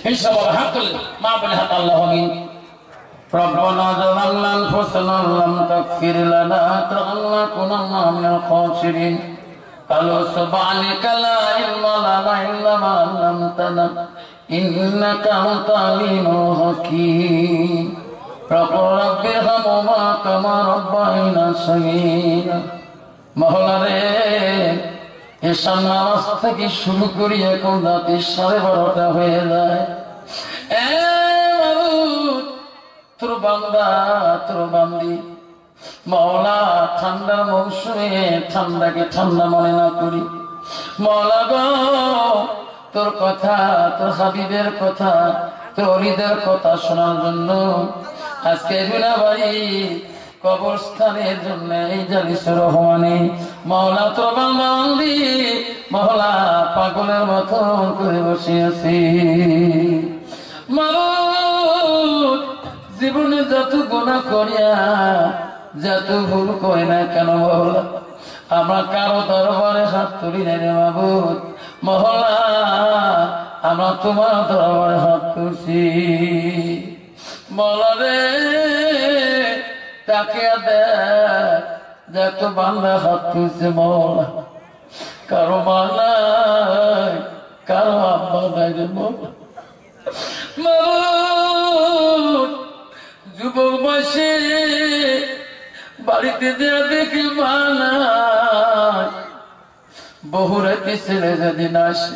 ইনশাআল্লাহ হাতুল মা বলে হাত আল্লাহ আমিন। ربنا ظلمنا أنفسنا لم تغفر لنا لنكونن من الخاسرين قالوا سبحانك لا علم لنا إلا ما علمتنا إنك أنت العليم الحكيم رب ارحمهما كما ربيانا صغيرا মওলা রে এশার নামাজ থেকে শুরু করি এখন রাত 12:30 হয়ে যায়। তোর বান্দা তোর বান্দি মওলা ঠান্ডার মৌসুমে ঠান্ডাকে ঠান্ডা মনে না করি মওলা গো তোর কথা তোর হাবিবের কথা তোর ওলিদের কথা শোনার জন্য আজকে গুনাহবাড়ি কবরস্থানের জন্য এই জালিসুর রহমানে মওলা তোর বান্দা বান্দি মওলা পাগলের মতো করে বসে আছি। মাবুদ জীবনে যত গুনাহ করিয়া যত ভুল করি না কেন মওলা আমরা কারো দরবারে হাত তুলি না রে মাবুদ মওলা আমরা তোমার দরবারে হাত তুলছি মওলা রে তাকে দেখ যত বান্দা হাত তুলছে মওলা কারো মা নাই কারো আব্বা নাই রে মওলা মাবুদ যুবক বসে বাড়িতে দেয়া দেখে মা নাই বহু রাতে ছেলে যেদিন আসে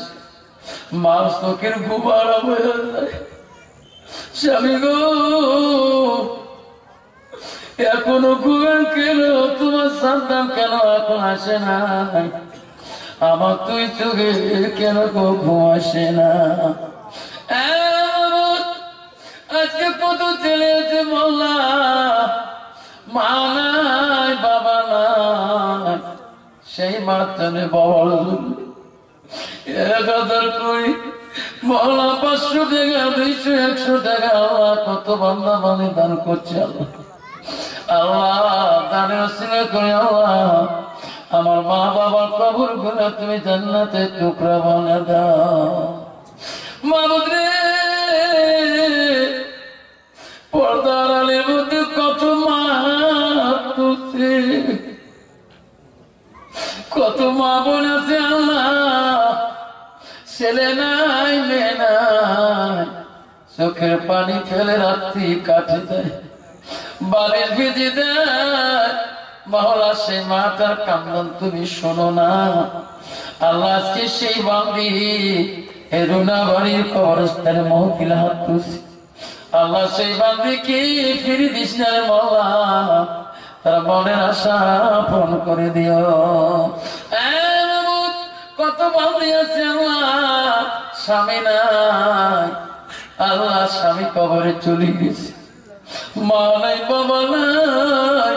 মার চোখের ঘুম আরাম হয়ে যায়। স্বামী গো এখনো ঘুমের কেন তোমার সন্তান কেন এখন আসে না আমার তুই চোখে কেন ঘুম আসে না আজকে কত ছেলে আছে মওলা মা নাই বাবা নাই সেই মার জন্য বাবার জন্য 1000 করি মওলা 500 টাকা 200 100 টাকা আল্লাহ কত বান্দা বান্দি দান করছে আল্লাহ দানের ওসিলা করে আল্লাহ আমার মা বাবার কবর গুলো তুমি জান্নাতের টুকরা বানিয়ে দাও মাবুদ রে পর্দার আলের মধ্যে কত মা তুলছে কত মা বোন আছে আল্লাহ ছেলে নাই মেয়ে নাই চোখের পানি ফেলে রাত্রি কাটে দেয় বালির ভিজে দেয় মওলা সেই মাতার কান্দন তুমি শোনো না আল্লাহ আজকে সেই বান্দি এই রুনাবাড়ির কবরস্থানে মাহফিল হাত তুলছে আল্লাহ সেই বান্দিকে ফিরে দিস না রে মওলা তার মনের আশা পূরণ করে দিও। কত বান্দি আছে আল্লাহ স্বামী নাই আল্লাহ স্বামী কবরে চলে গেছে মা নাই বাবা নাই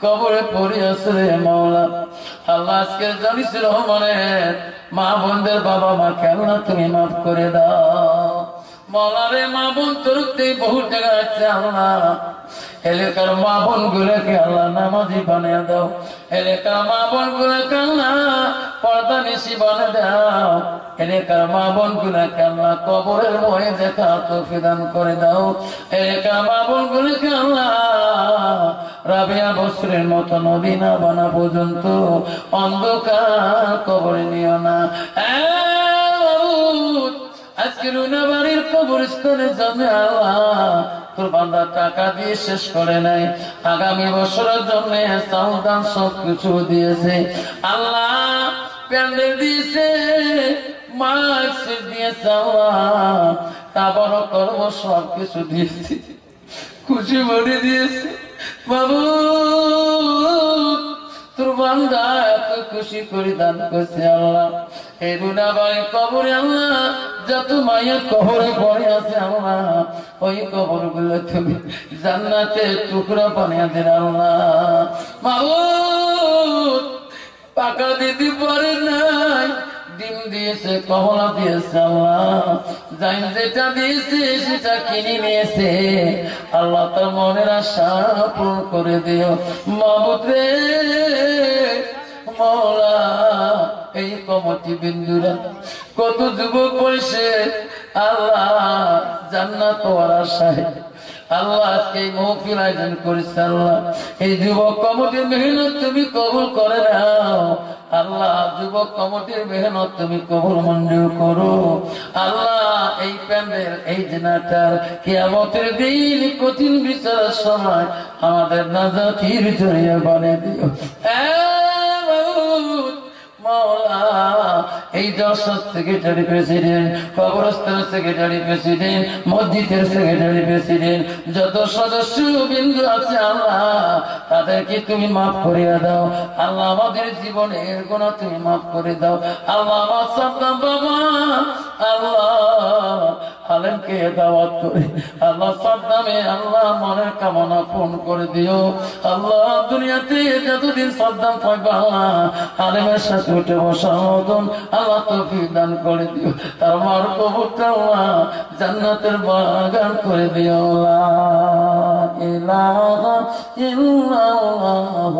কবরে পড়ে আছে রে মওলা আল্লাহ আজকে জানিস রহমানের মা বোনদের বাবা মা কেন তুমি মাফ করে দাও মওলা রে মা বোন তোর বহু টাকা আছে আল্লাহ এলাকার মা বোন গুলোকে আল্লাহ নামাজি বানিয়ে দাও এলাকার মা বোন গুলোকে আল্লাহ পর্দা নিশি বানিয়ে দাও এলাকার মা বোন গুলোকে আল্লাহ কবরের ভয়ে দেখা তৌফিক দান করে দাও এলাকার মা বোন গুলোকে আল্লাহ রাবিয়া বসরের মতো নবী না বানা পর্যন্ত অন্ধকার কবরে নিও না। আজকে রুনাবাড়ির কবরস্থানের জন্য আল্লাহ তোর বান্দা টাকা দিয়ে শেষ করে নাই আগামী বছরের জন্য চাউল দাম সবকিছু দিয়েছে আল্লাহ প্যান্ডেল দিয়েছে মাস্ক দিয়েছে আল্লাহ তারপর কর্ম সবকিছু দিয়েছে খুশি মনে দিয়েছে বাবু তোর বান্দা এত খুশি করে দান করছে আল্লাহ এই রুনাবাড়ির কবরে আল্লাহ যত মায়ের কবরে পড়ে আছে আল্লাহ ওই কবর গুলো তুমি জান্নাতের টুকরা বানিয়ে দেন আল্লাহ মাবুদ পাকা দিতে পারে নাই ডিম দিয়েছে কমলা দিয়েছে আল্লাহ যাই যেটা দিয়েছে সেটা কিনে নিয়েছে আল্লাহ তার মনের আশা পূরণ করে দিও মাবুদ রে মওলা এই কমিটি বিন্দুরা কত যুবক বয়সে আল্লাহ জান্নাত পাওয়ার আশায় আল্লাহ আজকে এই মাহফিল আয়োজন করেছে আল্লাহ এই যুবক কমিটির মেহনত তুমি কবুল করে নাও আল্লাহ যুবক কমিটির মেহনত তুমি কবুল মঞ্জুর করো আল্লাহ এই প্যান্ডেল এই দিনাটার কিয়ামতের দিন কঠিন বিচারের সময় আমাদের নাজাতির জড়িয়ে বানিয়ে দিও মওলা এই যশোর সেক্রেটারি প্রেসিডেন্ট কবরস্থান সেক্রেটারি প্রেসিডেন্ট মসজিদের সেক্রেটারি প্রেসিডেন্ট যত সদস্য বিন্দু আছে আল্লাহ তাদেরকে তুমি মাফ করিয়া দাও আল্লাহ আমাদের জীবনের গুনাহ তুমি মাফ করে দাও আল্লাহ আমার সাদ্দাম বাবা আল্লাহ আলেমকে দাওয়াত করে আল্লাহ সাদ্দামে আল্লাহ মনের কামনা পূর্ণ করে দিও আল্লাহ দুনিয়াতে যতদিন সাদ্দাম থাকবে আলেমের সাথে উঠে বসা মতন আল্লাহ তৌফিক দান করে দিও তার মার কবরটা আল্লাহ জান্নাতের বাগান করে দিও লা ইলাহা ইল্লাল্লাহ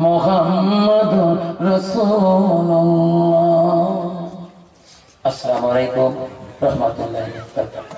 মুহাম্মাদুর রাসূলুল্লাহ। আসসালামু আলাইকুম ওয়া রাহমাতুল্লাহি ওয়া বারাকাতুহু।